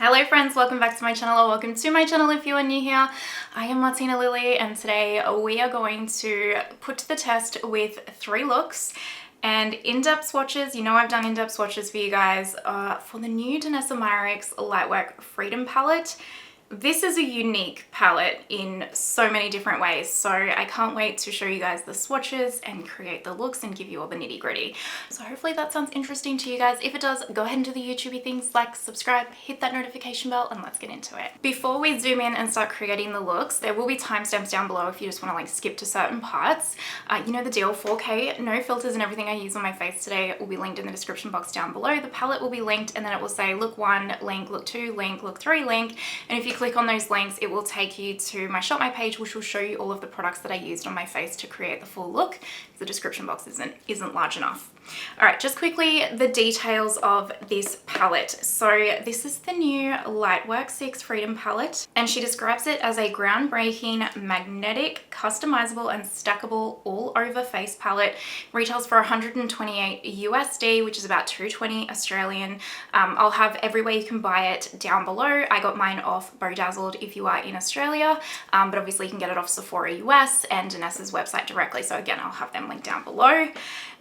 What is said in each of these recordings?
Hello friends, welcome back to my channel, or welcome to my channel if you are new here. I am Martina Lily and today we are going to put to the test with 3 looks and in-depth swatches. You know I've done in-depth swatches for you guys for the new Danessa Myricks Lightwork Freedom palette. This is a unique palette in so many different ways, so I can't wait to show you guys the swatches and create the looks and give you all the nitty gritty. So hopefully that sounds interesting to you guys. If it does, go ahead and do the YouTubey things like subscribe, hit that notification bell, and let's get into it. Before we zoom in and start creating the looks, there will be timestamps down below if you just want to like skip to certain parts. You know the deal, 4K, no filters, and everything I use on my face today will be linked in the description box down below. The palette will be linked and then it will say look 1, link, look 2, link, look 3, link, and if you click on those links, it will take you to my Shop My page, which will show you all of the products that I used on my face to create the full look. The description box isn't large enough. All right, just quickly, the details of this palette. So this is the new Lightwork 6 Freedom palette, and she describes it as a groundbreaking, magnetic, customizable, and stackable all-over face palette. Retails for 128 USD, which is about 220 Australian. I'll have everywhere you can buy it down below. I got mine off Bodazzled if you are in Australia, but obviously you can get it off Sephora US and Danessa's website directly. So again, I'll have them linked down below.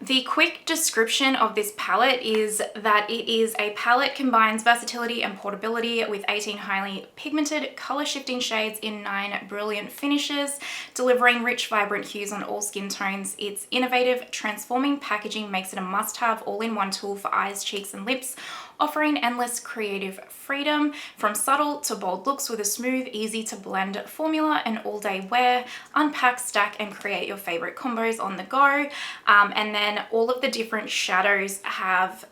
The quick description of this palette is that it is a palette combines versatility and portability with 18 highly pigmented color shifting shades in 9 brilliant finishes, delivering rich, vibrant hues on all skin tones. Its innovative, transforming packaging makes it a must-have all-in-one tool for eyes, cheeks, and lips, offering endless creative freedom from subtle to bold looks with a smooth, easy to blend formula and all-day wear. Unpack, stack, and create your favorite combos on the go. And then all of the different shadows have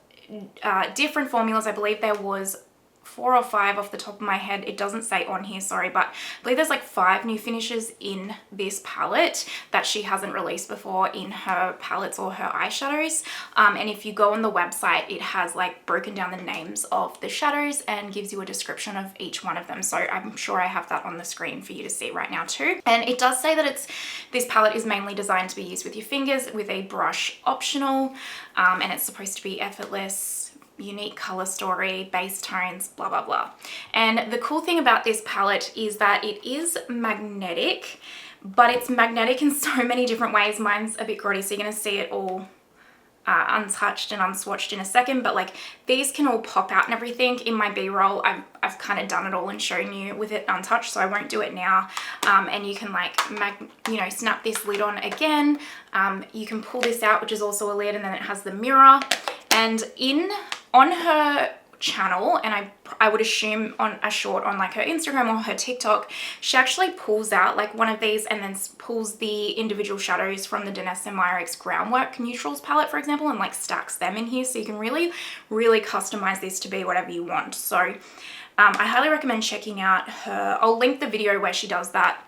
different formulas. I believe there was 4 or 5 off the top of my head. It doesn't say on here, sorry, but I believe there's like 5 new finishes in this palette that she hasn't released before in her palettes or her eyeshadows. And if you go on the website, it has like broken down the names of the shadows and gives you a description of each one of them. So I'm sure I have that on the screen for you to see right now too. And it does say that this palette is mainly designed to be used with your fingers with a brush optional, and it's supposed to be effortless, unique color story, base tones, blah, blah, blah. And the cool thing about this palette is that it is magnetic, but it's magnetic in so many different ways. Mine's a bit grotty, so you're gonna see it all untouched and unswatched in a second, but like these can all pop out and everything. In my B-roll, I've kind of done it all and shown you with it untouched, so I won't do it now. And you can like, snap this lid on again. You can pull this out, which is also a lid, and then it has the mirror. And on her channel, and I would assume on a short on like her Instagram or her TikTok, she actually pulls out like one of these and then pulls the individual shadows from the Danessa Myricks Groundwork Neutrals palette, for example, and like stacks them in here. So you can really, really customize this to be whatever you want. So I highly recommend checking out her. I'll link the video where she does that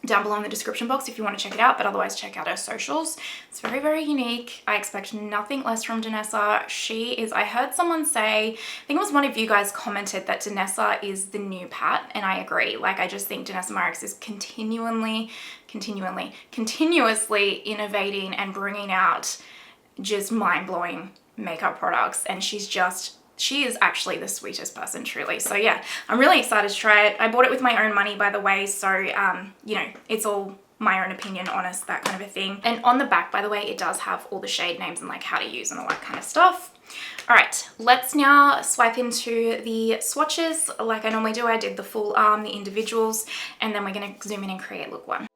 down below in the description box if you want to check it out, but otherwise check out her socials. It's very, very unique. I expect nothing less from Danessa. I heard someone say, I think it was one of you guys commented that Danessa is the new Pat, and I agree. Like, I just think Danessa Myricks is continuously innovating and bringing out just mind-blowing makeup products, and she is actually the sweetest person, truly. So yeah, I'm really excited to try it. I bought it with my own money, by the way, so you know, it's all my own opinion, honest, that kind of a thing. And on the back, by the way, it does have all the shade names and like how to use and all that kind of stuff. All right, let's now swipe into the swatches. Like I normally do, I did the full arm, the individuals, and then we're gonna zoom in and create look 1.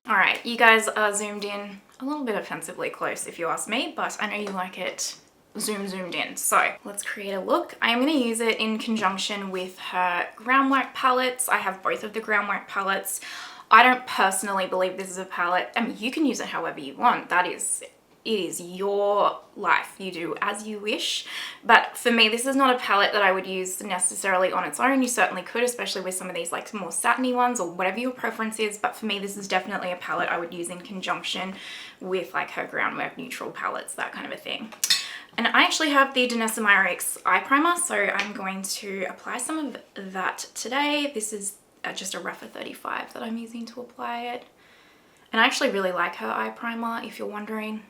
All right, you guys are zoomed in a little bit offensively close if you ask me, but I know you like it zoomed in. So let's create a look. I am going to use it in conjunction with her groundwork palettes. I have both of the groundwork palettes. I don't personally believe this is a palette. I mean, you can use it however you want. It is your life. You do as you wish. But for me, this is not a palette that I would use necessarily on its own. You certainly could, especially with some of these like more satiny ones or whatever your preference is. But for me, this is definitely a palette I would use in conjunction with like her groundwork neutral palettes, that kind of a thing. And I actually have the Danessa Myricks eye primer, so I'm going to apply some of that today. This is just a Rephr 35 that I'm using to apply it. And I actually really like her eye primer, if you're wondering.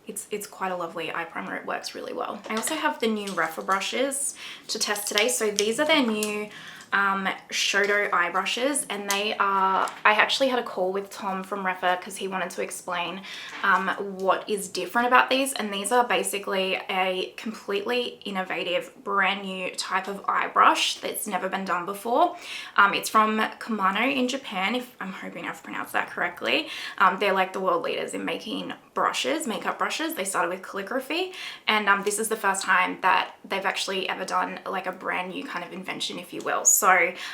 It's quite a lovely eye primer. It works really well. I also have the new Rephr brushes to test today. So these are their new Shodo eye brushes, and I actually had a call with Tom from Rephr because he wanted to explain what is different about these, and these are basically a completely innovative brand new type of eye brush that's never been done before. It's from Kumano in Japan, if I'm hoping I've pronounced that correctly. They're like the world leaders in making brushes, makeup brushes. They started with calligraphy, and this is the first time that they've actually ever done like a brand new kind of invention, if you will. So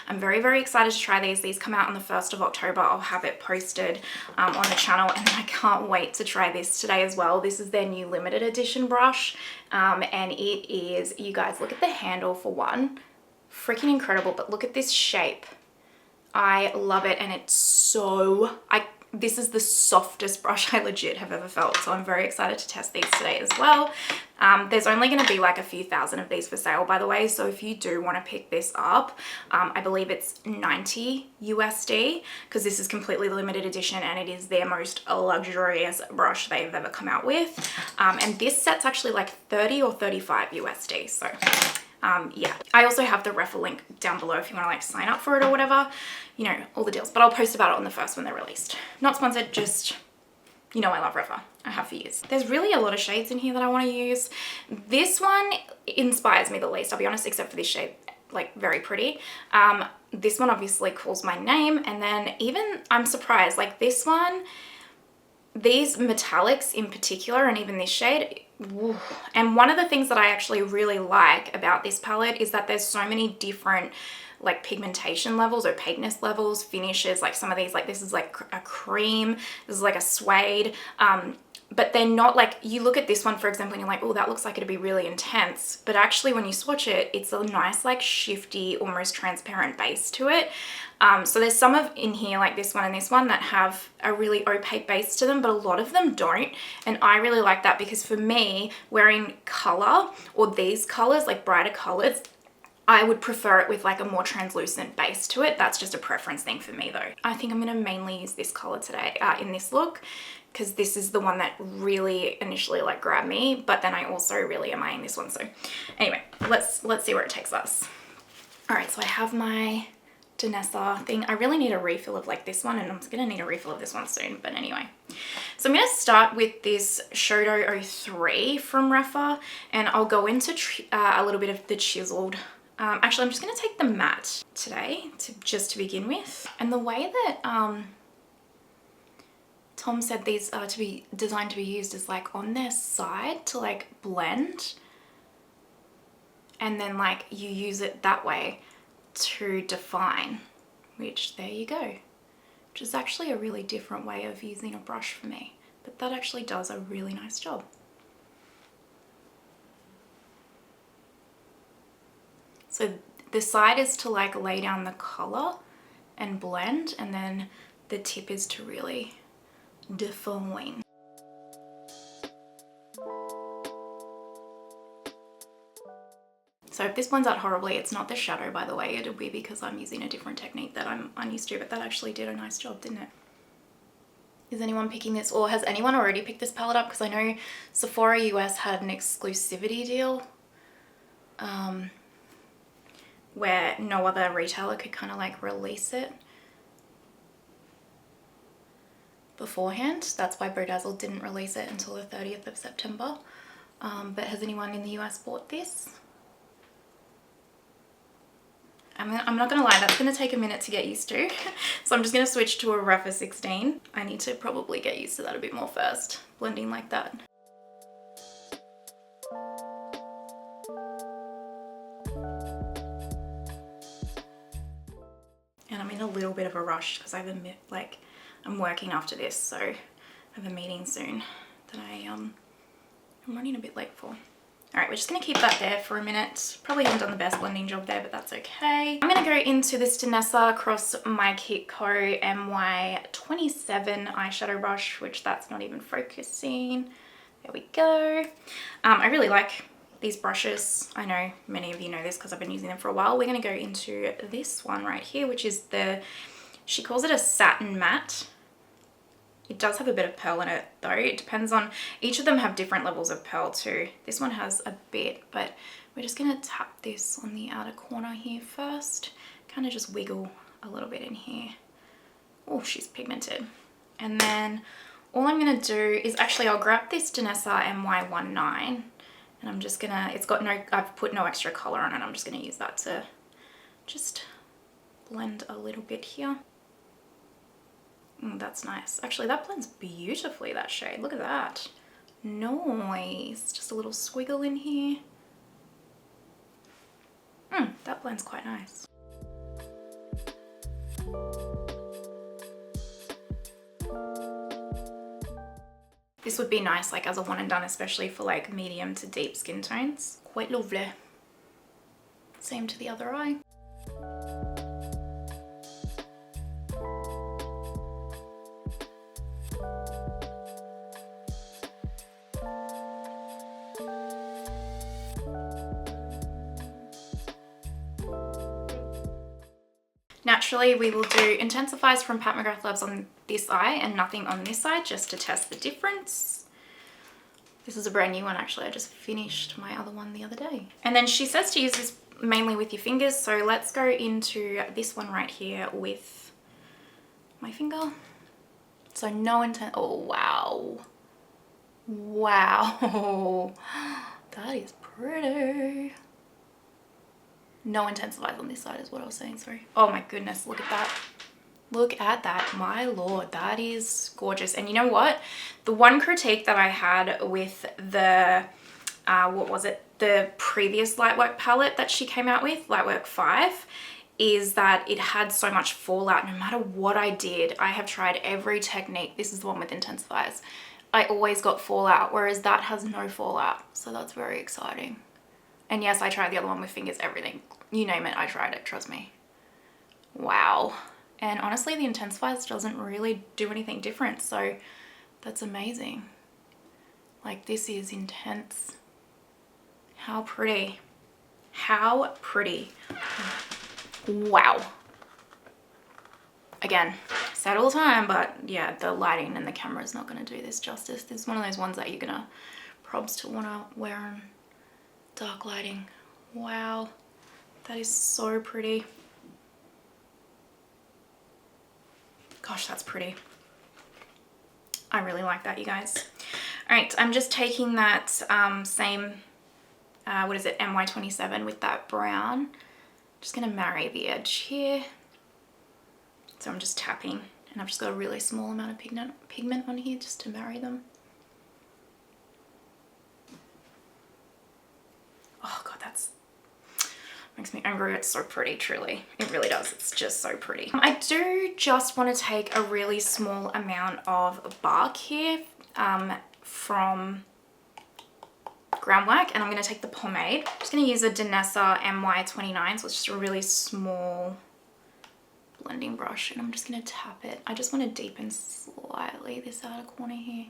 I'm very, very excited to try these. These come out on the 1st of October. I'll have it posted on the channel, and I can't wait to try this today as well. This is their new limited edition brush, and it is, you guys, look at the handle for one. Freaking incredible, but look at this shape. I love it, and it's so, this is the softest brush I legit have ever felt, so I'm very excited to test these today as well. There's only going to be like a few thousand of these for sale, by the way, so if you do want to pick this up, I believe it's $90 USD, because this is completely limited edition and it is their most luxurious brush they've ever come out with. And this set's actually like $30 or $35 USD, so Yeah, I also have the Rephr link down below if you want to like sign up for it or whatever, you know, all the deals, but I'll post about it on the first when they're released. Not sponsored, just, you know, I love Rephr. I have for years. There's really a lot of shades in here that I want to use. This one inspires me the least, I'll be honest, except for this shade, like very pretty. This one obviously calls my name, and then even I'm surprised, like this one, these metallics in particular, and even this shade, woo. And one of the things that I actually really like about this palette is that there's so many different like pigmentation levels, opaqueness levels, finishes. Like some of these, like this is like a cream, this is like a suede, but they're not like, you look at this one for example and you're like, oh, that looks like it'd be really intense, but actually when you swatch it, it's a nice like shifty, almost transparent base to it. So there's some of in here like this one and this one that have a really opaque base to them, but a lot of them don't, and I really like that because for me, wearing color or these colors, like brighter colors, I would prefer it with like a more translucent base to it. That's just a preference thing for me though. I think I'm going to mainly use this color today in this look, because this is the one that really initially like grabbed me, but then I also really am eyeing this one. So anyway, let's see where it takes us. All right, so I have my Danessa thing. I really need a refill of like this one, and I'm gonna need a refill of this one soon, but anyway. So I'm gonna start with this Shoto 03 from Rephr, and I'll go into a little bit of the chiseled. Actually, I'm just gonna take the matte today just to begin with. And the way that Tom said these are to be designed to be used is like on their side to like blend, and then like you use it that way to define, which there you go, which is actually a really different way of using a brush for me, but that actually does a really nice job. So the side is to like lay down the color and blend, and then the tip is to really define. So if this blends out horribly, it's not the shadow, by the way. It'll be because I'm using a different technique that I'm unused to, but that actually did a nice job, didn't it? Is anyone picking this, or has anyone already picked this palette up? Because I know Sephora US had an exclusivity deal where no other retailer could kind of like release it beforehand. That's why Bedazzled didn't release it until the 30th of September. But has anyone in the US bought this? I'm not gonna lie, that's gonna take a minute to get used to. So I'm just gonna switch to a Rephr 16. I need to probably get used to that a bit more first, blending like that. And I'm in a little bit of a rush because I'm working after this, so I have a meeting soon that I'm running a bit late for. All right, we're just gonna keep that there for a minute. Probably haven't done the best blending job there, but that's okay. I'm gonna go into this Danessa across my Kiko MY27 eyeshadow brush, which that's not even focusing. There we go. I really like these brushes. I know many of you know this because I've been using them for a while. We're gonna go into this one right here, which is she calls it a satin matte. It does have a bit of pearl in it though. It depends on, each of them have different levels of pearl too. This one has a bit, but we're just gonna tap this on the outer corner here first. Kind of just wiggle a little bit in here. Oh, she's pigmented. And then all I'm gonna do is actually, I'll grab this Danessa MY19, and I'm just gonna, I've put no extra color on it. I'm just gonna use that to just blend a little bit here. That's nice. Actually, that blends beautifully, that shade. Look at that. Nice. Just a little squiggle in here. That blends quite nice. This would be nice like as a one and done, especially for like medium to deep skin tones. Quite lovely. Same to the other eye. Naturally, we will do intensifiers from Pat McGrath Labs on this eye and nothing on this side, just to test the difference. This is a brand new one actually. I just finished my other one the other day. And then she says to use this mainly with your fingers. So let's go into this one right here with my finger. So no intent. Oh, wow. Wow. That is pretty. No intensifiers on this side is what I was saying, sorry. Oh my goodness, look at that. Look at that, my lord, that is gorgeous. And you know what? The one critique that I had with the, what was it? The previous Lightwork palette that she came out with, Lightwork 5, is that it had so much fallout. No matter what I did, I have tried every technique. This is the one with intensifiers. I always got fallout, whereas that has no fallout. So that's very exciting. And yes, I tried the other one with fingers, everything. You name it, I tried it, trust me. Wow. And honestly, the intensifiers doesn't really do anything different. So that's amazing. Like, this is intense. How pretty. How pretty. Wow. Again, say it all the time, but yeah, the lighting and the camera is not going to do this justice. This is one of those ones that you're going to probs to want to wear in dark lighting. Wow. That is so pretty. Gosh, that's pretty. I really like that, you guys. All right, I'm just taking that same, what is it, MY27 with that brown. Just gonna marry the edge here. So I'm just tapping, and I've just got a really small amount of pigment on here just to marry them. Oh God, that's, makes me angry. It's so pretty, truly. It really does. It's just so pretty. I do just want to take a really small amount of bark here from Groundwork, and I'm going to take the pomade. I'm just going to use a Danessa MY29, so it's just a really small blending brush, and I'm just going to tap it. I just want to deepen slightly this outer corner here,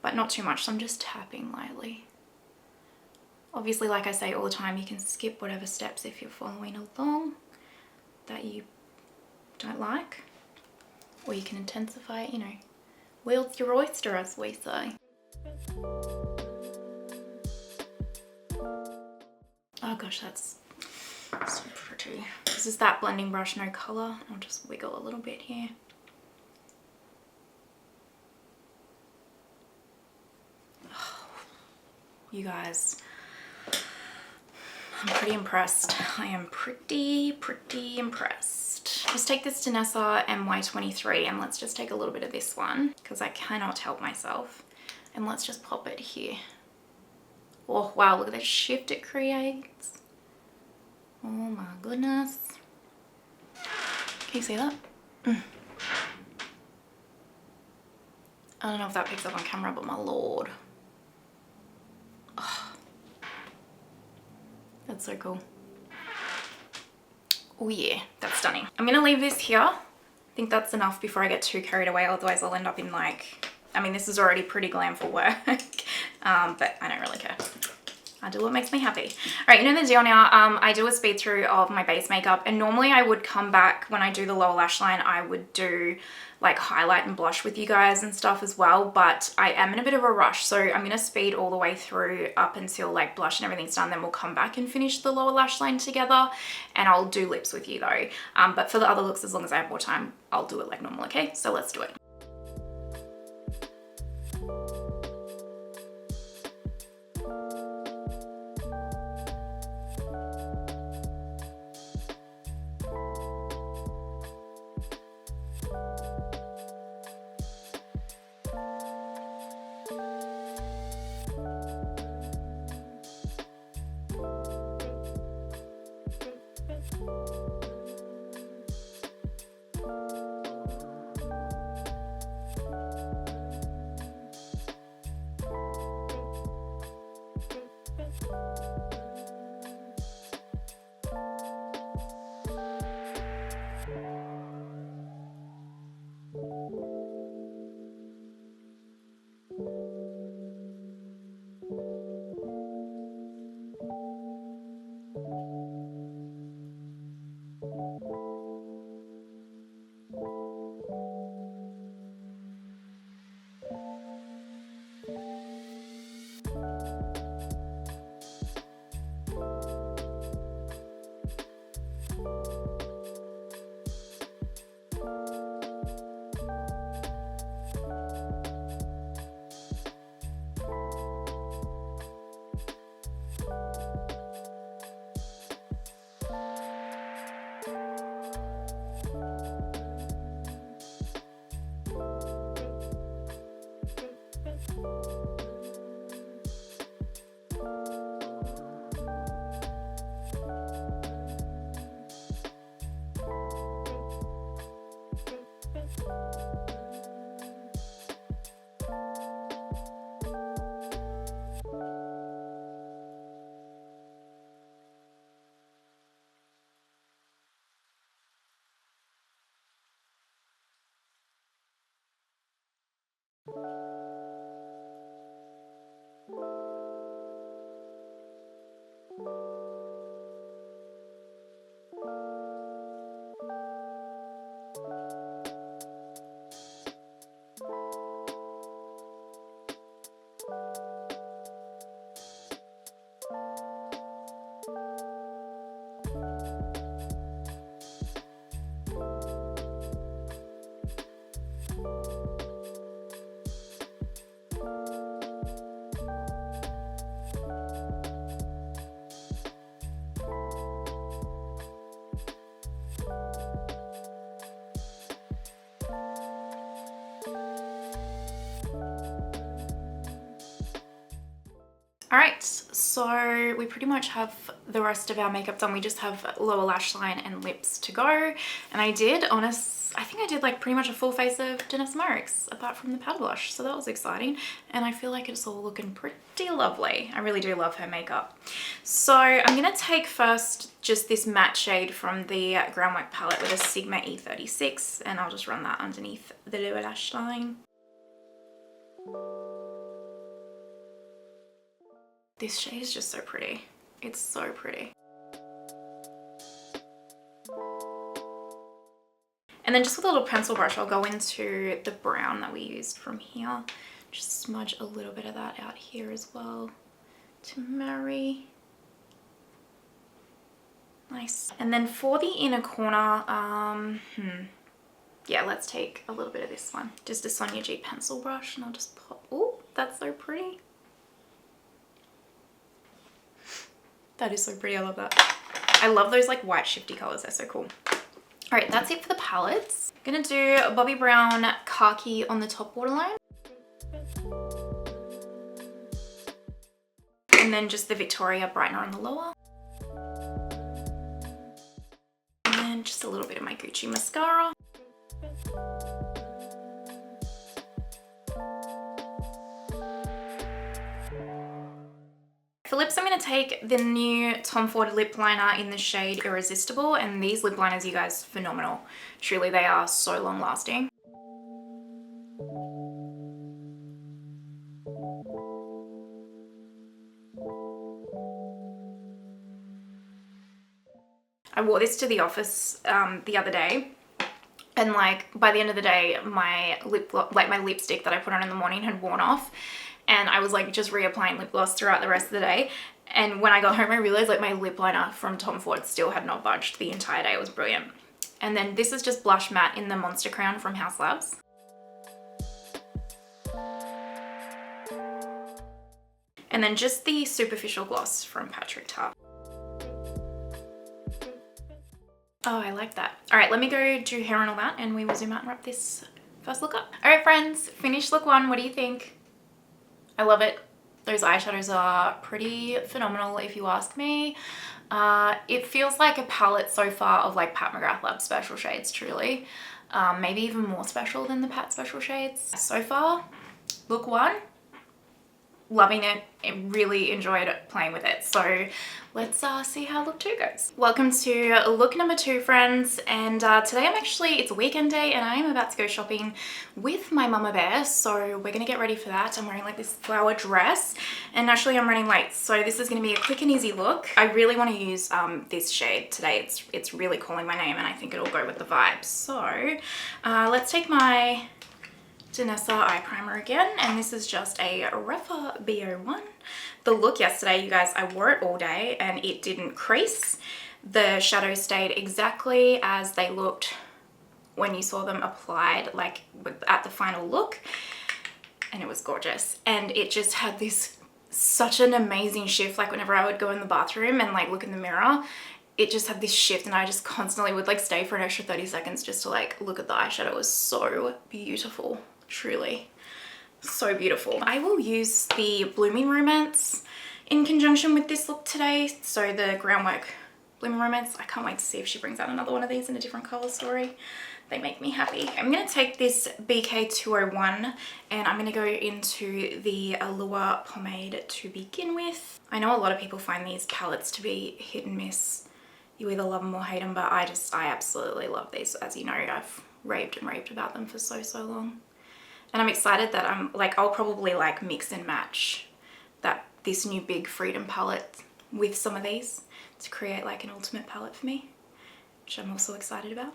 but not too much, so I'm just tapping lightly. Obviously, like I say all the time, you can skip whatever steps if you're following along that you don't like, or you can intensify it, you know. World's your oyster, as we say. Oh gosh, that's so pretty. This is that blending brush, no color. I'll just wiggle a little bit here. Oh, you guys, I'm pretty impressed. I am pretty impressed. Just take this Danessa MY23 and let's just take a little bit of this one because I cannot help myself. And let's just pop it here. Oh wow, look at the shift it creates. Oh my goodness. Can you see that? I don't know if that picks up on camera, but my lord. Oh, that's so cool. Oh yeah, that's stunning. I'm gonna leave this here. I think that's enough before I get too carried away, otherwise I'll end up in like, I mean, this is already pretty glam for work, but I don't really care. I do what makes me happy. All right, you know the deal now. I do a speed through of my base makeup, and normally I would come back when I do the lower lash line, I would do like highlight and blush with you guys and stuff as well, but I am in a bit of a rush, so I'm gonna speed all the way through up until like blush and everything's done, then we'll come back and finish the lower lash line together, and I'll do lips with you though. But for the other looks, as long as I have more time, I'll do it like normal, okay? So let's do it. Alright, so we pretty much have the rest of our makeup done. We just have lower lash line and lips to go. And I think I did like pretty much a full face of Danessa Myricks apart from the powder blush. So that was exciting. And I feel like it's all looking pretty lovely. I really do love her makeup. So I'm going to take first just this matte shade from the Groundwork palette with a Sigma E36. And I'll just run that underneath the lower lash line. This shade is just so pretty. It's so pretty. And then just with a little pencil brush, I'll go into the brown that we used from here. Just smudge a little bit of that out here as well to marry. Nice. And then for the inner corner, yeah, let's take a little bit of this one. Just a Sonia G pencil brush and I'll just pop, oh, that's so pretty. That is so pretty, I love that. I love those like white shifty colors, they're so cool. All right, that's it for the palettes. I'm gonna do Bobbi Brown Khaki on the top waterline. And then just the Victoria Brightener on the lower. And then just a little bit of my Gucci mascara. For lips, I'm going to take the new Tom Ford lip liner in the shade Irresistible, and these lip liners, you guys, phenomenal. Truly, they are so long lasting. I wore this to the office the other day, and like by the end of the day, my lipstick that I put on in the morning had worn off. And I was like just reapplying lip gloss throughout the rest of the day. And when I got home, I realized like my lip liner from Tom Ford still had not budged the entire day. It was brilliant. And then this is just blush matte in the Monster Crown from House Labs. And then just the Superficial Gloss from Patrick Ta. Oh, I like that. All right, let me go do hair and all that and we will zoom out and wrap this first look up. All right, friends, finished look one. What do you think? I love it. Those eyeshadows are pretty phenomenal if you ask me. It feels like a palette so far of like Pat McGrath Lab special shades, truly. Maybe even more special than the Pat special shades. So far, look one, loving it. I really enjoyed playing with it. So let's see how look two goes. Welcome to look number two, friends. And today it's a weekend day and I am about to go shopping with my mama bear. So we're gonna get ready for that. I'm wearing like this flower dress and actually I'm running late. So this is gonna be a quick and easy look. I really wanna use this shade today. It's really calling my name and I think it'll go with the vibe. So let's take my Danessa eye primer again, and this is just a Rephr BO1. The look yesterday, you guys, I wore it all day and it didn't crease. The shadows stayed exactly as they looked when you saw them applied, like at the final look, and it was gorgeous. And it just had this such an amazing shift. Like whenever I would go in the bathroom and like look in the mirror, it just had this shift and I just constantly would like stay for an extra 30 seconds just to like look at the eyeshadow. It was so beautiful. Truly so beautiful. I will use the Blooming Romance in conjunction with this look today. So the Groundwork Blooming Romance. I can't wait to see if she brings out another one of these in a different color story. They make me happy. I'm going to take this BK201 and I'm going to go into the Allure pomade to begin with. I know a lot of people find these palettes to be hit and miss. You either love them or hate them, but I absolutely love these. As you know, I've raved and raved about them for so long. And I'm excited that I'll probably like mix and match this new big Freedom palette with some of these to create like an ultimate palette for me, which I'm also excited about.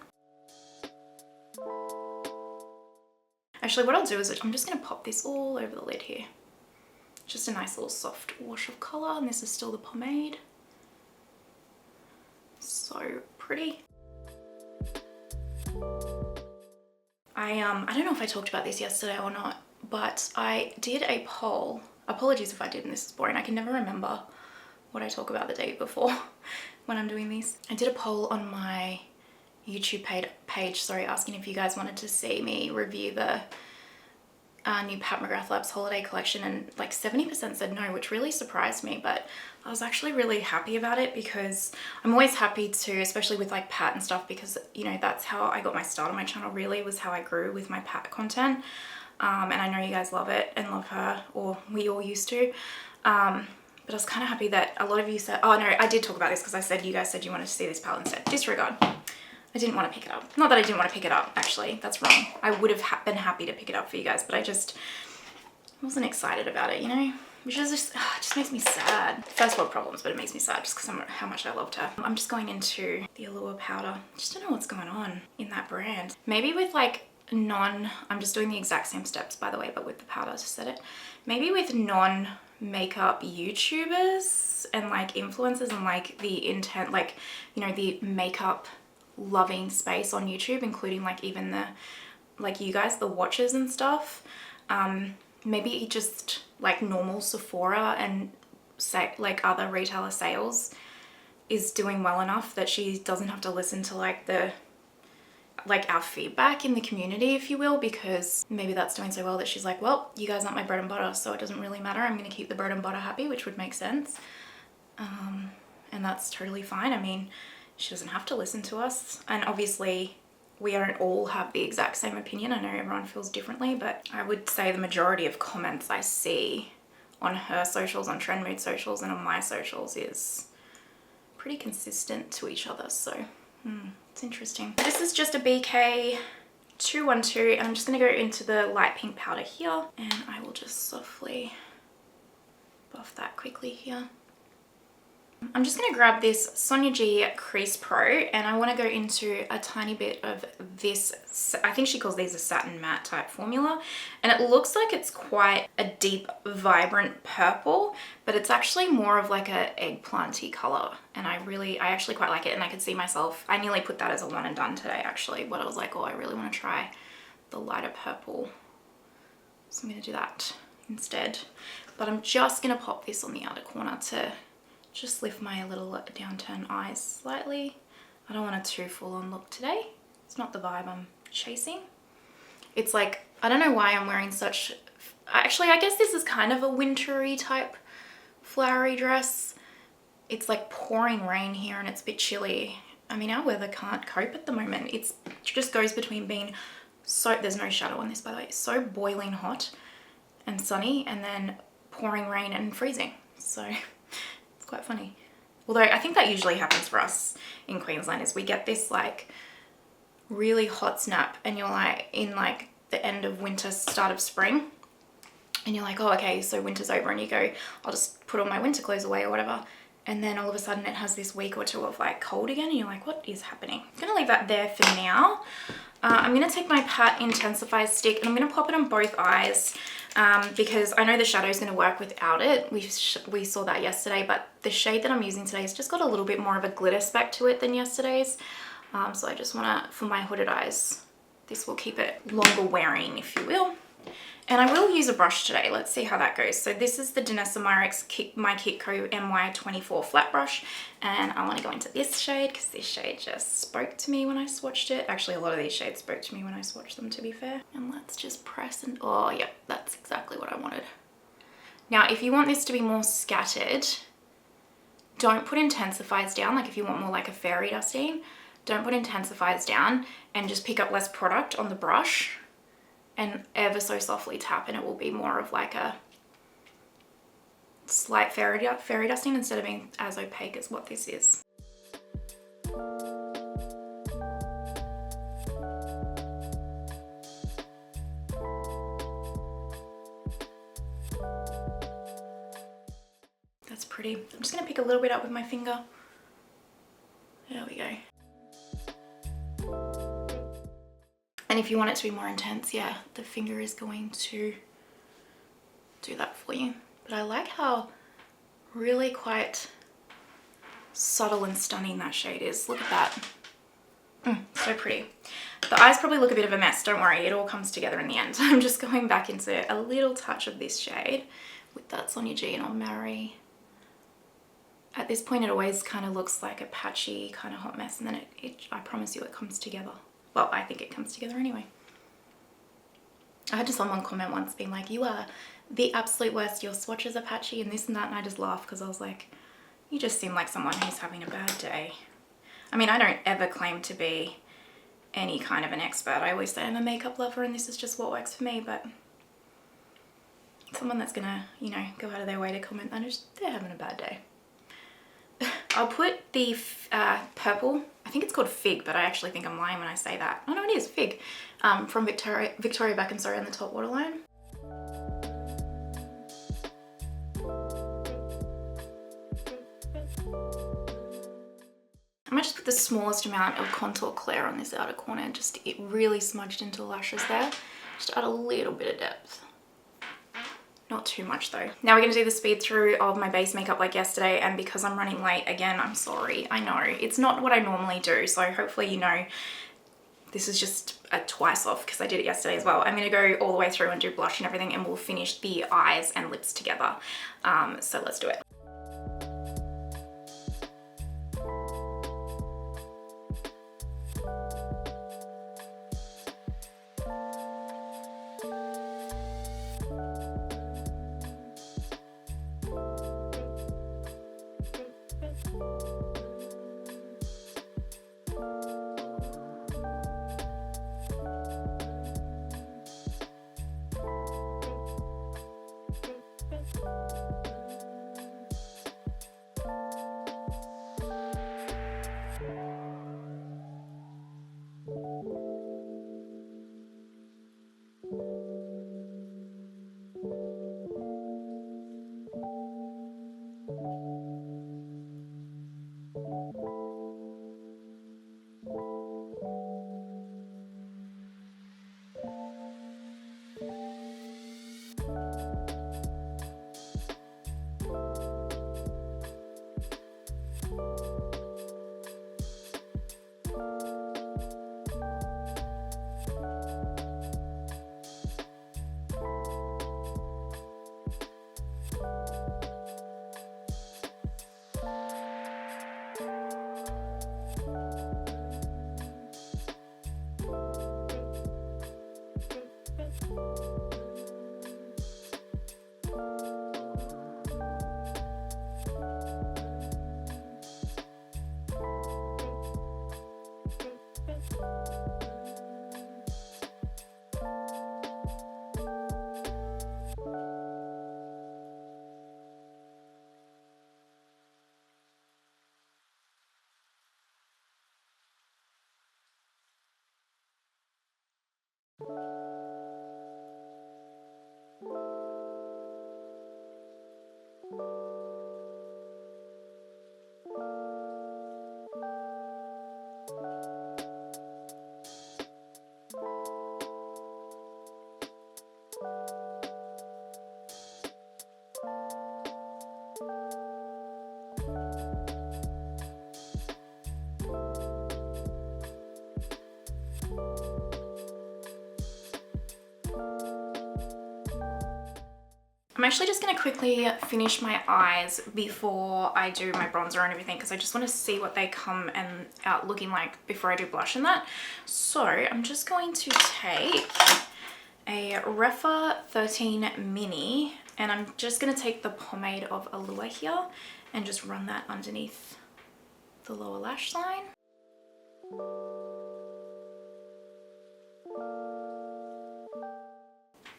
Actually, what I'll do is I'm just gonna pop this all over the lid here. Just a nice little soft wash of colour, and this is still the pomade. So pretty. I don't know if I talked about this yesterday or not, but I did a poll. Apologies if I did and this is boring. I can never remember what I talk about the day before when I'm doing these. I did a poll on my YouTube page, sorry, asking if you guys wanted to see me review the new Pat McGrath Labs holiday collection, and like 70% said no, which really surprised me, but I was actually really happy about it because I'm always happy to, especially with like Pat and stuff, because you know, that's how I got my start on my channel, really was how I grew with my Pat content. And I know you guys love it and love her, or we all used to. But I was kind of happy that a lot of you said, oh no, I did talk about this because I said, you guys said you wanted to see this palette instead. Disregard. I didn't want to pick it up. Not that I didn't want to pick it up, actually. That's wrong. I would have been happy to pick it up for you guys, but I just wasn't excited about it, you know? Which is just, it just makes me sad. First world problems, but it makes me sad just because how much I loved her. I'm just going into the Allure powder. I just don't know what's going on in that brand. Maybe with like I'm just doing the exact same steps, by the way, but with the powder to set it. Maybe with non-makeup YouTubers and like influencers and like the intent, like, you know, the makeup loving space on YouTube, including like even the, like you guys, the watches and stuff. Maybe just like normal Sephora and say like other retailer sales is doing well enough that she doesn't have to listen to like our feedback in the community, if you will, because maybe that's doing so well that she's like, well, you guys aren't my bread and butter, so it doesn't really matter. I'm going to keep the bread and butter happy, which would make sense. And that's totally fine. I mean, she doesn't have to listen to us. And obviously we don't all have the exact same opinion. I know everyone feels differently, but I would say the majority of comments I see on her socials, on Trend Mood socials, and on my socials is pretty consistent to each other. So it's interesting. This is just a BK 212, and I'm just going to go into the light pink powder here, and I will just softly buff that quickly here. I'm just going to grab this Sonia G Crease Pro, and I want to go into a tiny bit of this, I think she calls these a satin matte type formula, and it looks like it's quite a deep, vibrant purple, but it's actually more of like a eggplanty color, and I actually quite like it, and I could see myself, I nearly put that as a one and done today actually, but I was like, oh, I really want to try the lighter purple, so I'm going to do that instead. But I'm just going to pop this on the outer corner to just lift my little downturn eyes slightly. I don't want a too full-on look today. It's not the vibe I'm chasing. It's like, I don't know why I'm wearing such, actually I guess this is kind of a wintry type flowery dress. It's like pouring rain here and it's a bit chilly. I mean, our weather can't cope at the moment. It just goes between being so, there's no shadow on this by the way, so boiling hot and sunny, and then pouring rain and freezing. So quite funny. Although I think that usually happens for us in Queensland, is we get this like really hot snap and you're like in like the end of winter, start of spring, and you're like, oh okay, so winter's over, and you go, I'll just put all my winter clothes away or whatever, and then all of a sudden it has this week or two of like cold again and you're like, what is happening? I'm gonna leave that there for now. I'm gonna take my Pat Intensify stick and I'm gonna pop it on both eyes, because I know the shadow is going to work without it. We saw that yesterday, but the shade that I'm using today has just got a little bit more of a glitter speck to it than yesterday's. So I just want to, for my hooded eyes, this will keep it longer wearing, if you will. And I will use a brush today. Let's see how that goes. So this is the Danessa Myricks My Kitco MY24 flat brush, and I want to go into this shade because this shade just spoke to me when I swatched it. Actually, a lot of these shades spoke to me when I swatched them, to be fair. And let's just press and, oh yeah, that's exactly what I wanted. Now, if you want this to be more scattered, don't put intensifiers down. Like if you want more like a fairy dusting, don't put intensifiers down and just pick up less product on the brush and ever so softly tap, and it will be more of like a slight fairy dusting instead of being as opaque as what this is. That's pretty. I'm just gonna pick a little bit up with my finger. There we go. And if you want it to be more intense, yeah, the finger is going to do that for you. But I like how really quite subtle and stunning that shade is. Look at that. So pretty. The eyes probably look a bit of a mess. Don't worry, it all comes together in the end. I'm just going back into a little touch of this shade with that Sonia G, and I'll marry. At this point, it always kind of looks like a patchy kind of hot mess, and then I promise you it comes together. Well, I think it comes together anyway. I had someone comment once being like, you are the absolute worst, your swatches are patchy and this and that, and I just laughed because I was like, you just seem like someone who's having a bad day. I mean, I don't ever claim to be any kind of an expert. I always say I'm a makeup lover and this is just what works for me, but someone that's gonna, you know, go out of their way to comment that they're having a bad day. I'll put the purple, I think it's called Fig, but I actually think I'm lying when I say that. Oh no, it is Fig, from Victoria Beckinsale on the top waterline. I might just put the smallest amount of contour clear on this outer corner, just it really smudged into the lashes there. Just add a little bit of depth. Not too much though. Now we're going to do the speed through of my base makeup like yesterday, and because I'm running late again, I'm sorry. I know it's not what I normally do, so hopefully you know this is just a twice off because I did it yesterday as well. I'm going to go all the way through and do blush and everything, and we'll finish the eyes and lips together. So let's do it. I'm actually just going to quickly finish my eyes before I do my bronzer and everything, because I just want to see what they come and out looking like before I do blush and that. So I'm just going to take a Rephr 13 Mini, and I'm just going to take the pomade of Allure here and just run that underneath the lower lash line.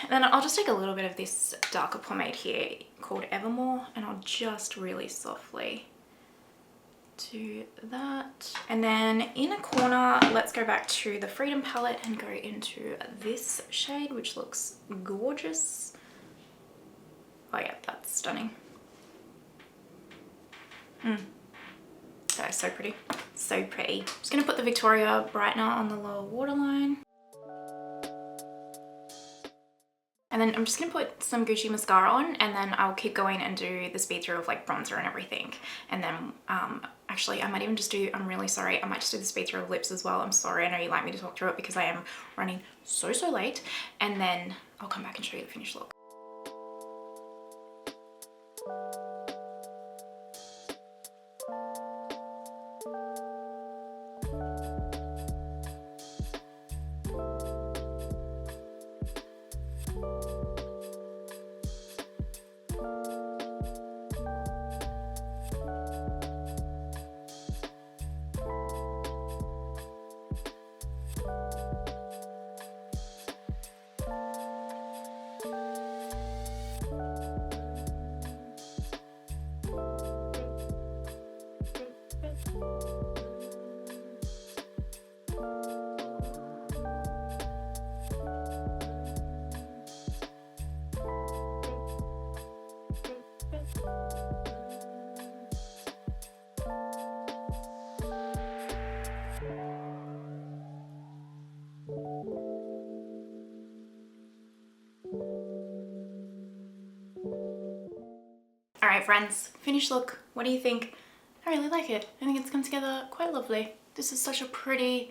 And then I'll just take a little bit of this darker pomade here called Evermore, and I'll just really softly do that. And then in a corner, let's go back to the Freedom palette and go into this shade, which looks gorgeous. Oh yeah, that's stunning. Okay, so pretty, so pretty. Just gonna put the Victoria brightener on the lower waterline. And And then I'm just gonna put some Gucci mascara on, and then I'll keep going and do the speed through of like bronzer and everything. And then actually I might even just do, I'm really sorry, I might just do the speed through of lips as well. I'm sorry, I know you like me to talk through it because I am running so late. And then I'll come back and show you the finished look. Alright friends, finished look. What do you think? I really like it. I think it's come together quite lovely. This is such a pretty,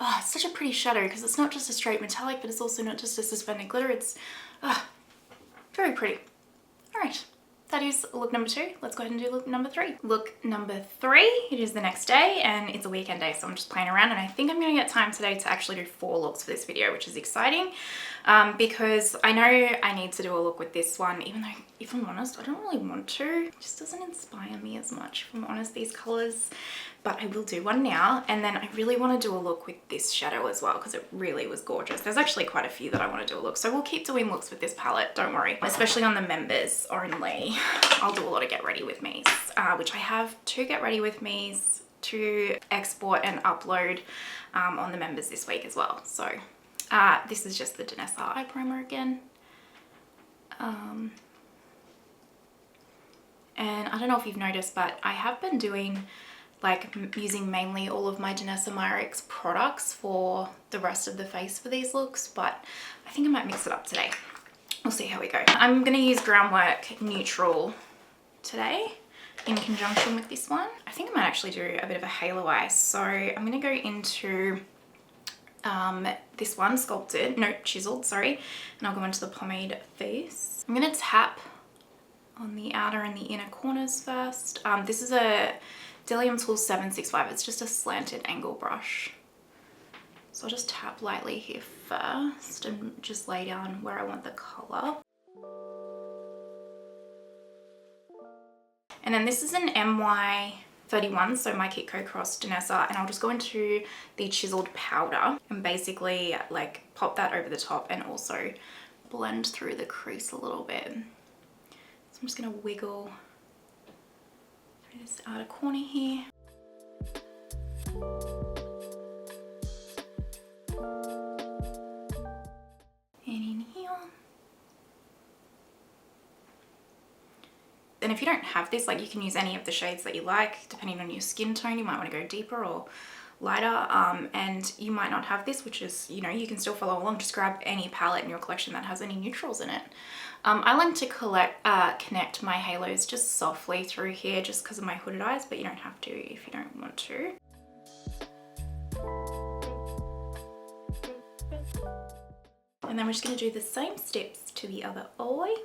it's such a pretty shadow because it's not just a straight metallic, but it's also not just a suspended glitter. It's very pretty. Alright, that is look number 2. Let's go ahead and do look number 3. Look number 3, it is the next day and it's a weekend day, so I'm just playing around, and I think I'm going to get time today to actually do 4 looks for this video, which is exciting because I know I need to do a look with this one, even though, if I'm honest, I don't really want to. It just doesn't inspire me as much, if I'm honest, these colors. But I will do one now, and then I really want to do a look with this shadow as well because it really was gorgeous. There's actually quite a few that I want to do a look, so we'll keep doing looks with this palette, don't worry. Especially on the members only, I'll do a lot of get ready with me's, which I have 2 get ready with me's to export and upload on the members this week as well. So this is just the Danessa eye primer again. And I don't know if you've noticed, but I have been doing like using mainly all of my Danessa Myricks products for the rest of the face for these looks, but I think I might mix it up today. We'll see how we go. I'm gonna use Groundwork Neutral today in conjunction with this one. I think I might actually do a bit of a halo eye. So I'm gonna go into this one, chiseled, sorry, and I'll go into the pomade face. I'm gonna tap on the outer and the inner corners first. This is a Delium Tool 765. It's just a slanted angle brush. So I'll just tap lightly here first and just lay down where I want the color. And then this is an MY31, so my Kitco Cross Danessa, and I'll just go into the chiseled powder and basically like pop that over the top and also blend through the crease a little bit. So I'm just gonna wiggle through this outer corner here. And in here. And if you don't have this, like, you can use any of the shades that you like, depending on your skin tone. You might want to go deeper or lighter, and you might not have this, which is, you know, you can still follow along. Just grab any palette in your collection that has any neutrals in it. I like to connect my halos just softly through here just because of my hooded eyes, but you don't have to if you don't want to. And then we're just going to do the same steps to the other eye.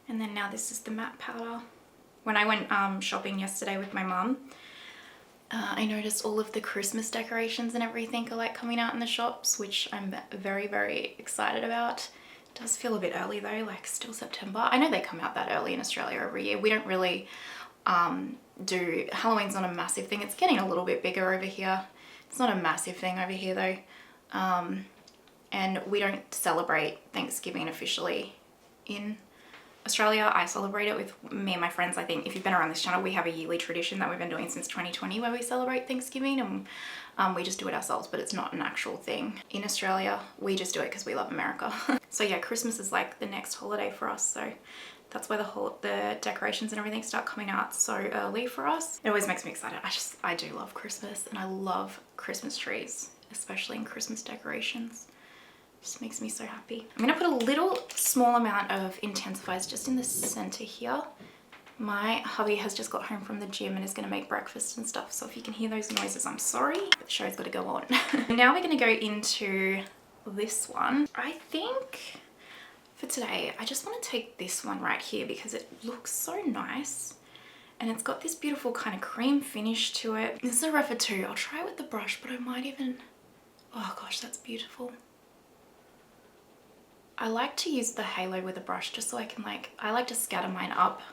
And then now this is the matte powder. When I went shopping yesterday with my mum, I noticed all of the Christmas decorations and everything are like coming out in the shops, which I'm very, very excited about. It does feel a bit early though, like still September. I know they come out that early in Australia every year. We don't really do, Halloween's not a massive thing. It's getting a little bit bigger over here. It's not a massive thing over here though. And we don't celebrate Thanksgiving officially in Australia. I celebrate it with me and my friends. I think if you've been around this channel, we have a yearly tradition that we've been doing since 2020 where we celebrate Thanksgiving, and we just do it ourselves, but it's not an actual thing in Australia. We just do it because we love America. So yeah, Christmas is like the next holiday for us, so That's where the decorations and everything start coming out so early for us. It always makes me excited. I do love Christmas, and I love Christmas trees, especially in Christmas decorations. Just makes me so happy. I'm gonna put a little small amount of intensifiers just in the center here. My hubby has just got home from the gym and is gonna make breakfast and stuff, so if you can hear those noises, I'm sorry, but the show's gotta go on. Now we're gonna go into this one. I think for today, I just want to take this one right here because it looks so nice and it's got this beautiful kind of cream finish to it. This is a Rephr 2. I'll try it with the brush, but I might even, oh gosh, that's beautiful. I like to use the halo with a brush just so I can I like to scatter mine up.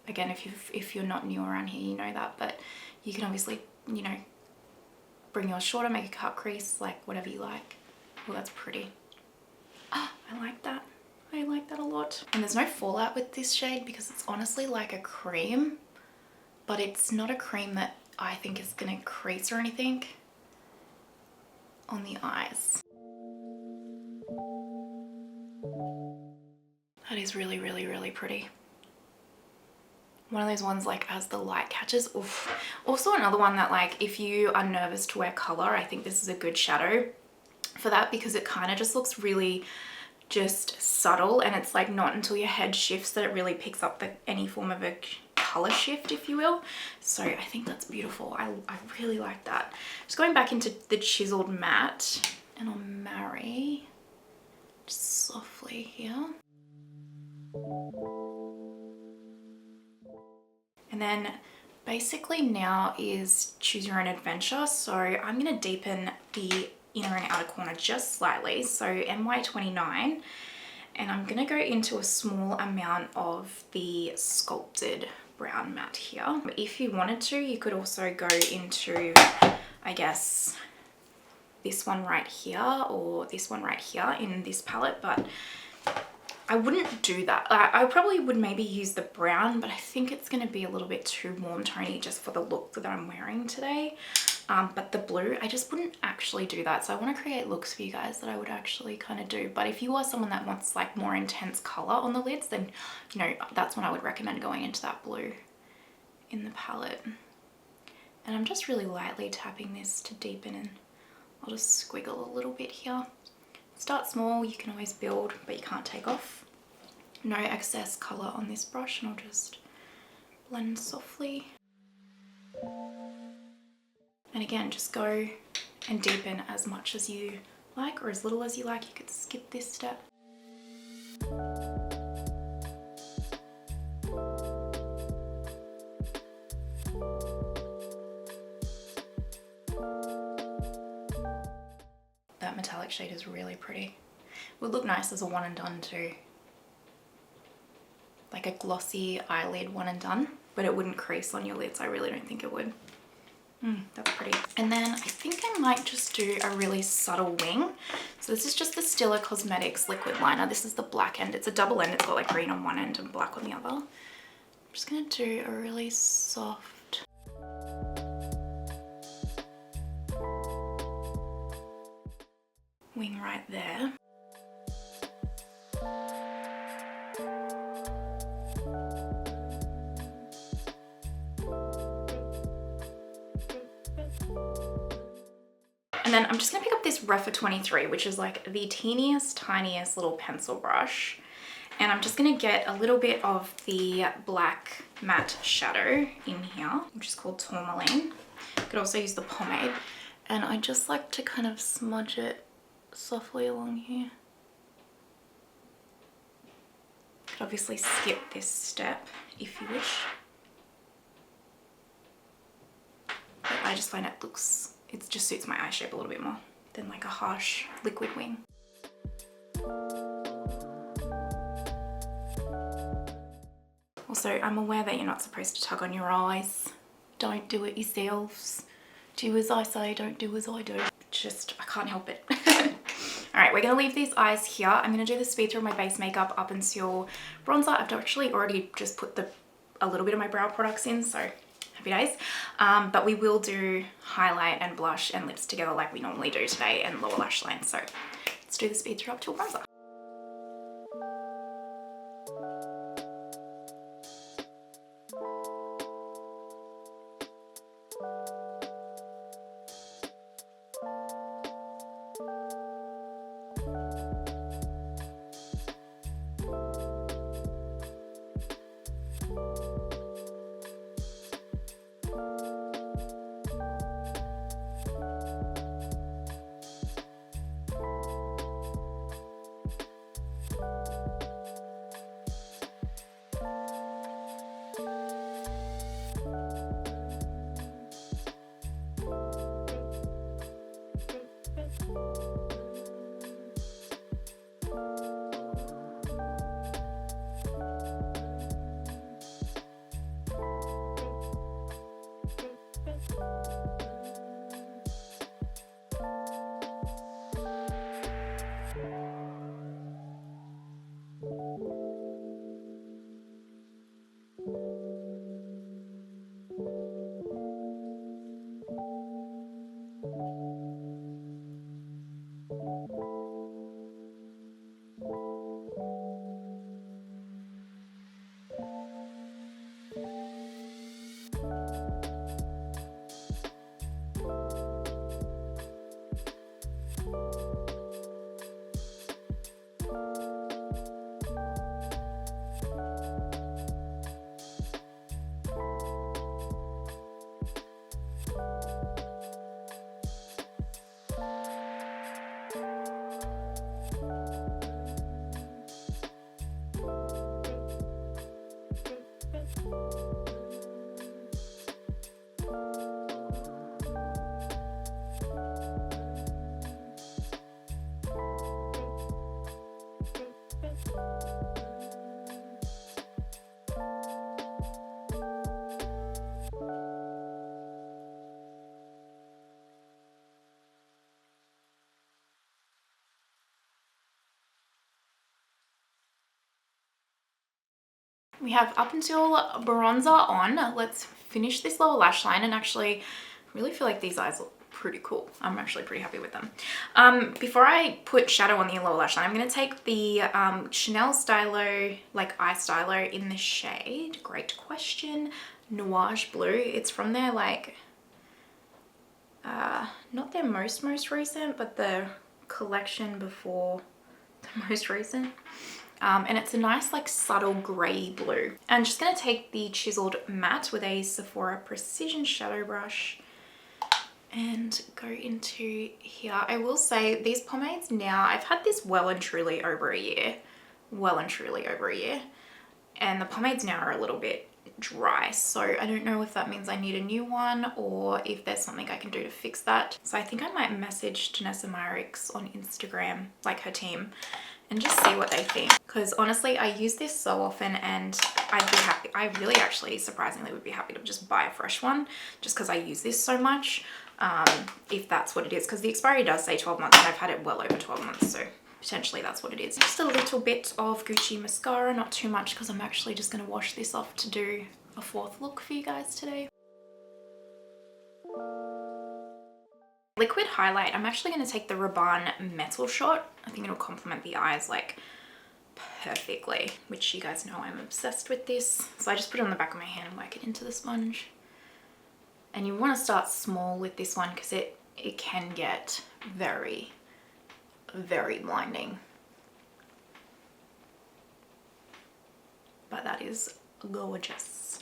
Again, if you're not new around here, you know that, but you can obviously, you know, bring yours shorter, make a cut crease, like whatever you like. Well, that's pretty. Oh, I like that. I like that a lot. And there's no fallout with this shade because it's honestly like a cream, but it's not a cream that I think is gonna crease or anything on the eyes. That is really, really, really pretty. One of those ones like as the light catches. Oof. Also another one that like if you are nervous to wear color, I think this is a good shadow for that because it kind of just looks really just subtle, and it's like not until your head shifts that it really picks up any form of a color shift, if you will. So I think that's beautiful. I really like that. Just going back into the chiseled matte, and I'll marry just softly here. And then basically now is choose your own adventure. So I'm going to deepen the inner and outer corner just slightly, so NY29, and I'm going to go into a small amount of the sculpted brown matte here. If you wanted to, you could also go into, I guess, this one right here or this one right here in this palette, but I wouldn't do that. I probably would maybe use the brown, but I think it's going to be a little bit too warm tony just for the look that I'm wearing today. But the blue, I just wouldn't actually do that. So I want to create looks for you guys that I would actually kind of do. But if you are someone that wants like more intense color on the lids, then, you know, that's when I would recommend going into that blue in the palette. And I'm just really lightly tapping this to deepen, and I'll just squiggle a little bit here. Start small, you can always build, but you can't take off. No excess color on this brush, and I'll just blend softly. And again, just go and deepen as much as you like or as little as you like. You could skip this step. That metallic shade is really pretty. Would look nice as a one and done too. Like a glossy eyelid one and done, but it wouldn't crease on your lids. I really don't think it would. That's pretty. And then I think I might just do a really subtle wing. So this is just the Stila Cosmetics liquid liner. This is the black end. It's a double end. It's got like green on one end and black on the other. I'm just gonna do a really soft wing right there. And then I'm just gonna pick up this Rephr 23, which is like the teeniest, tiniest little pencil brush. And I'm just gonna get a little bit of the black matte shadow in here, which is called Tourmaline. You could also use the pomade. And I just like to kind of smudge it softly along here. You could obviously skip this step if you wish. But I just find it just suits my eye shape a little bit more than like a harsh liquid wing. Also, I'm aware that you're not supposed to tug on your eyes. Don't do it yourselves. Do as I say, don't do as I do. Just, I can't help it. All right, we're gonna leave these eyes here. I'm gonna do the speed through my base makeup up until bronzer. I've actually already just put a little bit of my brow products in, so happy days. But we will do highlight and blush and lips together like we normally do today, and lower lash line. So let's do the speed through up till bronzer. We have Up Until Bronzer on. Let's finish this lower lash line, and actually I really feel like these eyes look pretty cool. I'm actually pretty happy with them. Before I put shadow on the lower lash line, I'm going to take the Chanel Stylo, like eye stylo in the shade, great question, Nuage Blue. It's from their like, not their most recent, but the collection before the most recent. And it's a nice like subtle grey blue. I'm just going to take the chiseled matte with a Sephora Precision Shadow Brush and go into here. I will say these pomades now, I've had this well and truly over a year. And the pomades now are a little bit dry. So I don't know if that means I need a new one or if there's something I can do to fix that. So I think I might message Danessa Myricks on Instagram, like her team, and just see what they think. Because honestly, I use this so often and I'd be happy. I really actually surprisingly would be happy to just buy a fresh one just because I use this so much. If that's what it is, because the expiry does say 12 months and I've had it well over 12 months, so potentially that's what it is. Just a little bit of Gucci mascara, not too much, because I'm actually just going to wash this off to do a fourth look for you guys today. Liquid highlight, I'm actually going to take the Rabanne Metal Shot. I think it'll complement the eyes like perfectly, which you guys know I'm obsessed with this. So I just put it on the back of my hand and work it into the sponge. And you want to start small with this one because it can get very, very blinding. But that is gorgeous.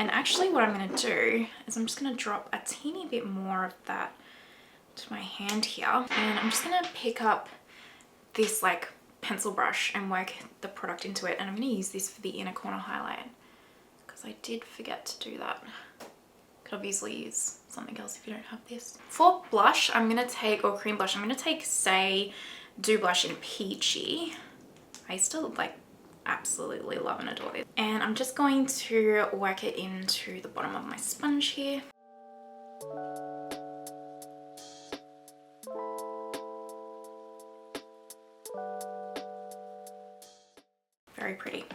And actually what I'm going to do is I'm just going to drop a teeny bit more of that to my hand here. And I'm just going to pick up this like pencil brush and work the product into it. And I'm going to use this for the inner corner highlight because I did forget to do that. Obviously use something else if you don't have this. For blush, I'm gonna take, or cream blush, I'm gonna take Say Dew Blush in Peachy. I still like absolutely love and adore this. And I'm just going to work it into the bottom of my sponge here. Very pretty.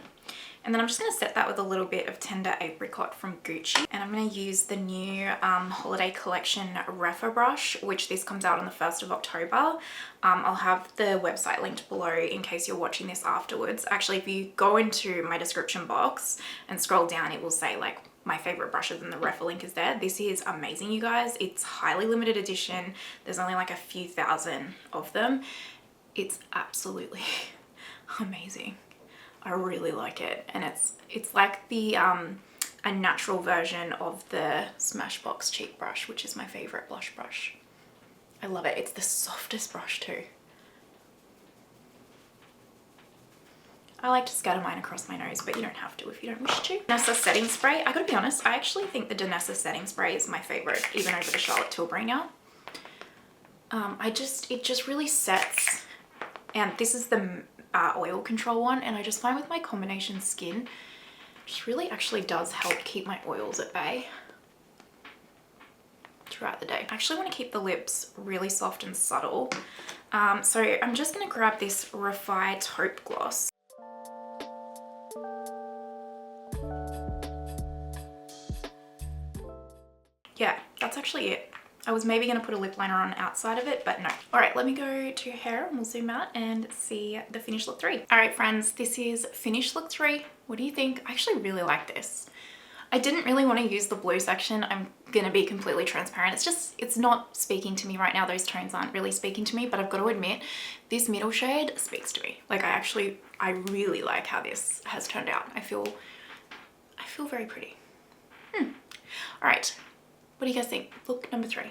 And then I'm just going to set that with a little bit of Tender Apricot from Gucci. And I'm going to use the new holiday collection Rephr brush, which this comes out on the 1st of October. I'll have the website linked below in case you're watching this afterwards. Actually, if you go into my description box and scroll down, it will say like my favorite brushes and the Rephr link is there. This is amazing, you guys. It's highly limited edition. There's only like a few thousand of them. It's absolutely amazing. I really like it, and it's like the a natural version of the Smashbox cheek brush, which is my favorite blush brush. I love it. It's the softest brush too. I like to scatter mine across my nose, but you don't have to if you don't wish to. Danessa setting spray. I gotta be honest, I actually think the Danessa setting spray is my favorite, even over the Charlotte Tilbury now. It just really sets, and this is the oil control one, and I just find with my combination skin, it just really actually does help keep my oils at bay throughout the day. I actually want to keep the lips really soft and subtle, so I'm just going to grab this Rephr Taupe Gloss. Yeah, that's actually it. I was maybe going to put a lip liner on outside of it, but no. All right, let me go to hair and we'll zoom out and see the finished look 3. All right, friends, this is finished look 3. What do you think? I actually really like this. I didn't really want to use the blue section. I'm going to be completely transparent. It's not speaking to me right now. Those tones aren't really speaking to me, but I've got to admit, this middle shade speaks to me. Like I really like how this has turned out. I feel very pretty. All right. What do you guys think? Look number 3.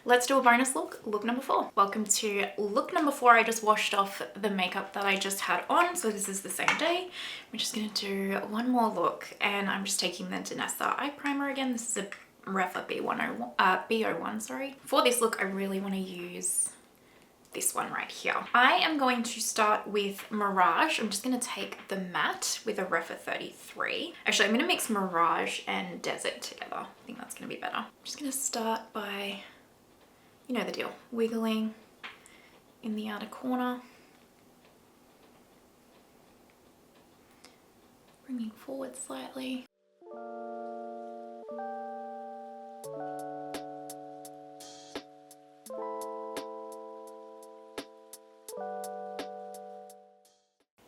Let's do a bonus look, look number 4. Welcome to look number 4. I just washed off the makeup that I just had on, so this is the same day. We're just gonna do one more look, and I'm just taking the Danessa eye primer again. This is a Rephr B01, sorry. For this look, I really want to use this one right here. I am going to start with Mirage. I'm just going to take the matte with a Rephr 33. Actually, I'm going to mix Mirage and Desert together. I think that's going to be better. I'm just going to start by, you know the deal, wiggling in the outer corner. coming forward slightly.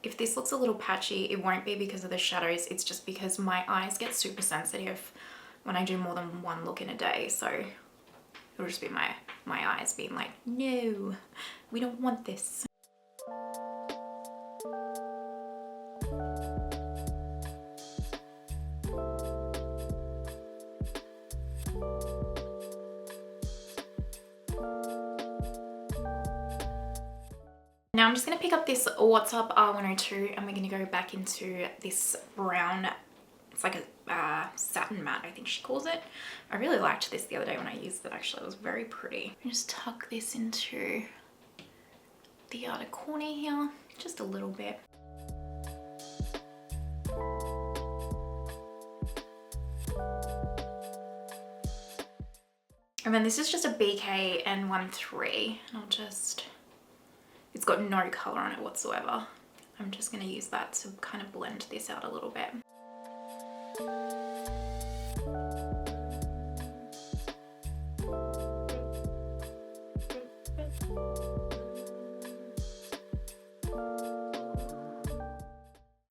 If this looks a little patchy, it won't be because of the shadows, it's just because my eyes get super sensitive when I do more than one look in a day. So it'll just be my eyes being like, no, we don't want this. Now I'm just going to pick up this What's Up R102 and we're going to go back into this brown, it's like a satin matte, I think she calls it. I really liked this the other day when I used it actually, it was very pretty. Just tuck this into the outer corner here, just a little bit. And then this is just a BK N13 and I'll just, it's got no color on it whatsoever. I'm just going to use that to kind of blend this out a little bit.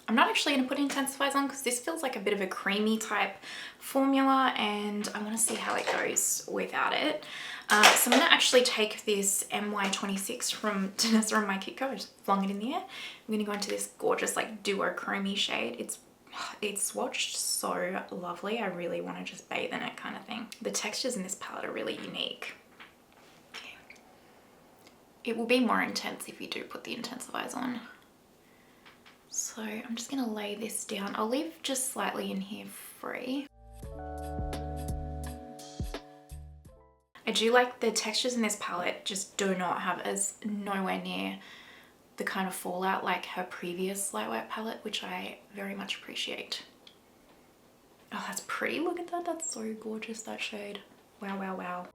I'm not actually going to put intensifiers on because this feels like a bit of a creamy type formula and I want to see how it goes without it. So I'm going to actually take this MY26 from Danessa Myricks Lightwork, I just flung it in the air. I'm going to go into this gorgeous like duochrome shade. It's swatched so lovely. I really want to just bathe in it kind of thing. The textures in this palette are really unique. Okay. It will be more intense if you do put the intensifiers on. So I'm just going to lay this down. I'll leave just slightly in here free. I do like the textures in this palette just do not have as nowhere near the kind of fallout like her previous Lightwork palette, which I very much appreciate. Oh, that's pretty. Look at that. That's so gorgeous, that shade. Wow, wow, wow.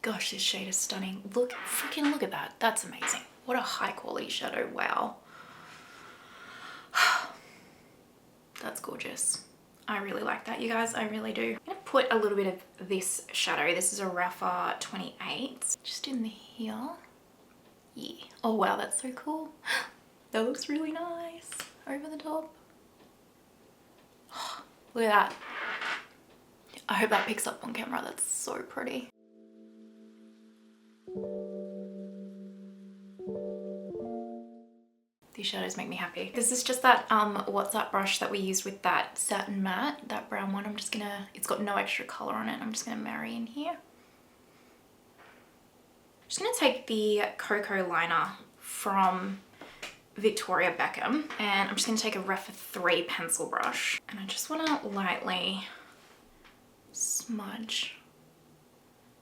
Gosh, this shade is stunning. Look, freaking look at that. That's amazing. What a high quality shadow. Wow. That's gorgeous. I really like that, you guys. I really do. I'm gonna put a little bit of this shadow. This is a Rephr 28. Just in here. Yeah. Oh wow, that's so cool. That looks really nice. Over the top. Look at that. I hope that picks up on camera. That's so pretty. These shadows make me happy. This is just that What's Up brush that we used with that satin matte, that brown one. I'm just gonna, it's got no extra color on it. I'm just gonna marry in here. I'm just gonna take the Cocoa liner from Victoria Beckham and I'm just gonna take a Rephr 3 pencil brush and I just wanna lightly smudge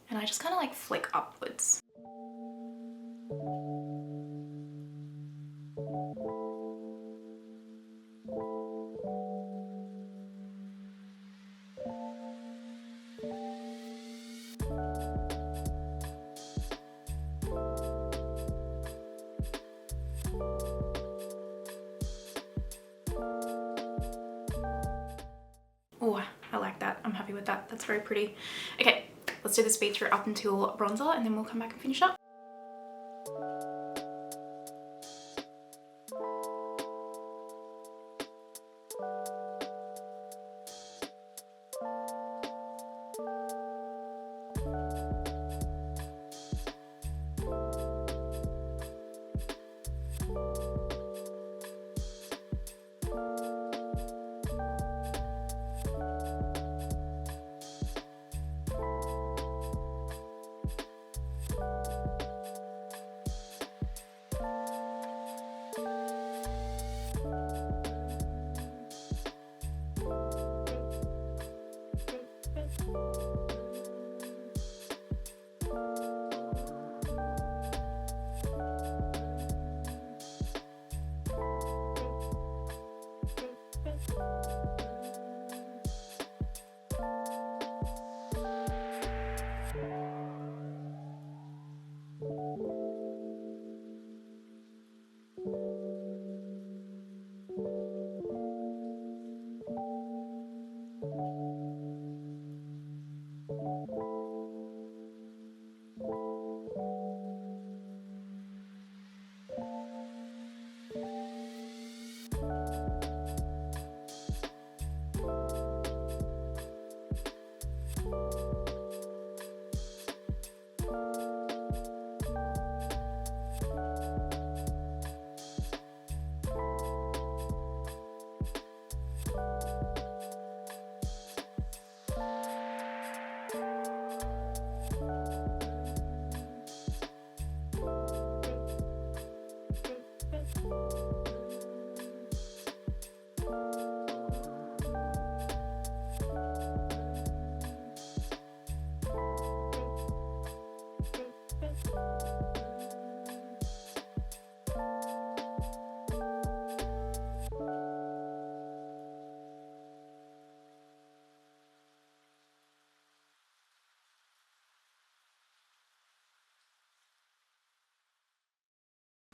and I just kind of like flick upwards. Oh, I like that. I'm happy with that. That's very pretty. Okay, let's do the speed through up until bronzer and then we'll come back and finish up.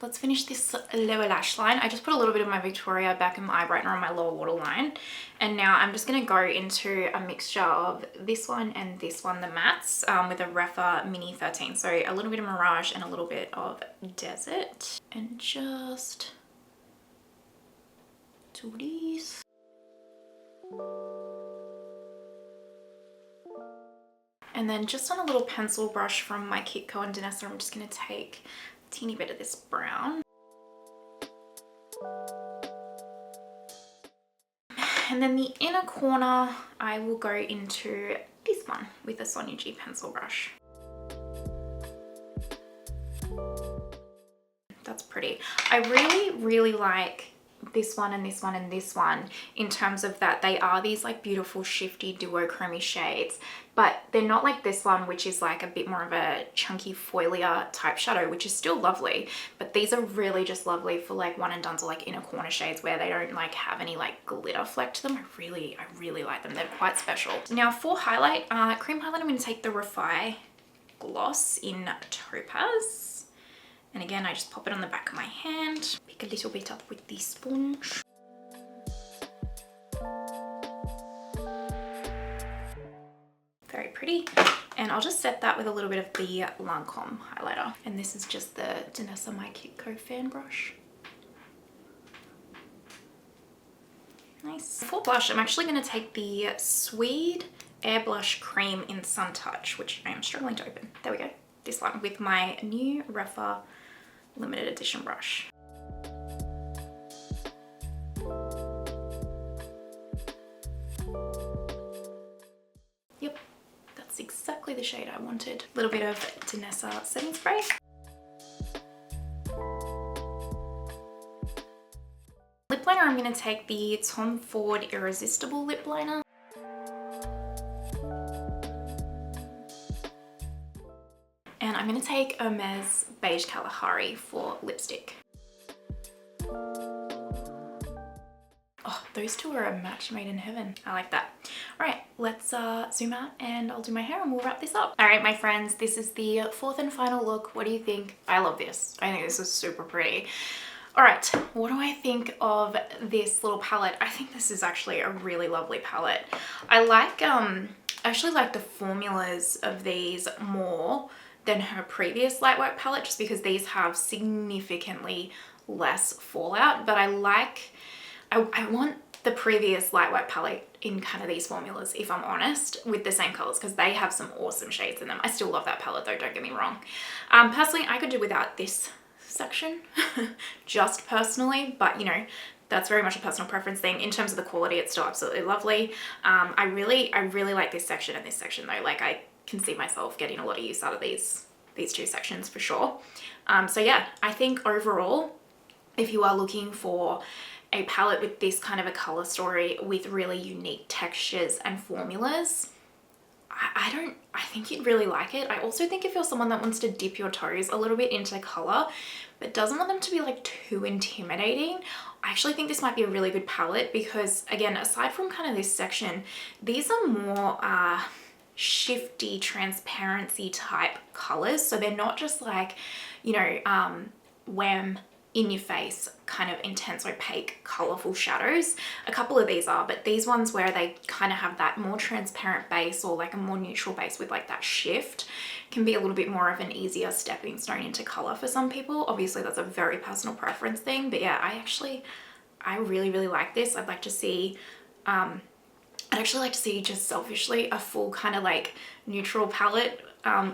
Let's finish this lower lash line. I just put a little bit of my Victoria back in my eye brightener on my lower waterline. And now I'm just gonna go into a mixture of this one and this one, the mattes, with a Rephr Mini 13. So a little bit of Mirage and a little bit of Desert. And just do these. And then just on a little pencil brush from my Kitco and Danessa, I'm just going to take a teeny bit of this brown. And then the inner corner, I will go into this one with a Sonia G pencil brush. That's pretty. I really like this one and this one and this one in terms of that they are these like beautiful shifty duochromy shades, but they're not like this one, which is like a bit more of a chunky foilier type shadow, which is still lovely, but these are really just lovely for like one and dones or like inner corner shades where they don't like have any like glitter fleck to them. I really like them. They're quite special. Now for highlight, cream highlight, I'm going to take the Rephr gloss in Topaz. And again, I just pop it on the back of my hand, pick a little bit up with the sponge. Very pretty. And I'll just set that with a little bit of the Lancome highlighter. And this is just the Danessa Myricks Lightwork fan brush. Nice. For blush, I'm actually going to take the Swede Air Blush Cream in Sun Touch, which I am struggling to open. There we go. This one with my new Rephr limited edition brush. Yep, that's exactly the shade I wanted. A little bit of Danessa setting spray. Lip liner, I'm going to take the Tom Ford Irresistible lip liner. And I'm going to take Hermes Beige Kalahari for lipstick. Oh, those two are a match made in heaven. I like that. All right, let's zoom out and I'll do my hair and we'll wrap this up. All right, my friends, this is the fourth and final look. What do you think? I love this. I think this is super pretty. All right, what do I think of this little palette? I think this is actually a really lovely palette. I like, I actually like the formulas of these more than her previous Lightwork palette, just because these have significantly less fallout, but I want the previous Lightwork palette in kind of these formulas, if I'm honest, with the same colors, because they have some awesome shades in them. I still love that palette though, don't get me wrong. Personally, I could do without this section, just personally, but you know, that's very much a personal preference thing. In terms of the quality, it's still absolutely lovely. I really like this section and this section though. Like I can see myself getting a lot of use out of these two sections for sure. So yeah, I think overall, if you are looking for a palette with this kind of a color story with really unique textures and formulas, I think you'd really like it. I also think if you're someone that wants to dip your toes a little bit into color, but doesn't want them to be like too intimidating, I actually think this might be a really good palette because again, aside from kind of this section, these are more shifty transparency type colors. So they're not just like, you know, wham, in your face kind of intense opaque colorful shadows. A couple of these are, but these ones where they kind of have that more transparent base or like a more neutral base with like that shift can be a little bit more of an easier stepping stone into color for some people. Obviously that's a very personal preference thing, but yeah, I really like this. I'd like to see I'd actually like to see, just selfishly, a full kind of like neutral palette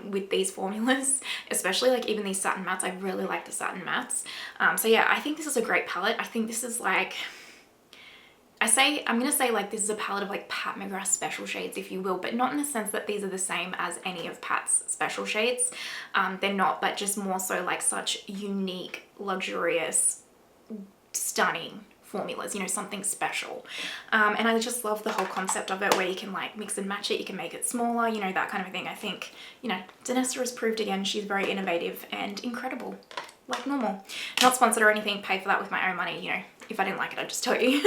with these formulas, especially like even these satin mattes. I really like the satin mattes. So yeah, I think this is a great palette. I think this is like, I'm gonna say like this is a palette of like Pat McGrath special shades, if you will, but not in the sense that these are the same as any of Pat's special shades. They're not, but just more so like such unique, luxurious, stunning formulas, you know, something special. And I just love the whole concept of it where you can like mix and match it, you can make it smaller, you know, that kind of thing. I think, you know, Danessa has proved again she's very innovative and incredible, like normal. Not sponsored or anything, pay for that with my own money, you know. If I didn't like it, I'd just tell you.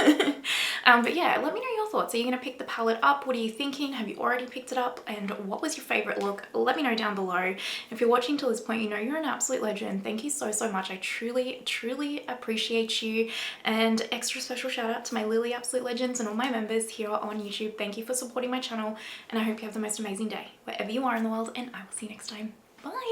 But yeah, let me know your thoughts. Are you going to pick the palette up? What are you thinking? Have you already picked it up? And what was your favorite look? Let me know down below. If you're watching till this point, you know you're an absolute legend. Thank you so, so much. I truly, truly appreciate you. And extra special shout out to my Lily Absolute Legends and all my members here on YouTube. Thank you for supporting my channel, and I hope you have the most amazing day wherever you are in the world, and I will see you next time. Bye.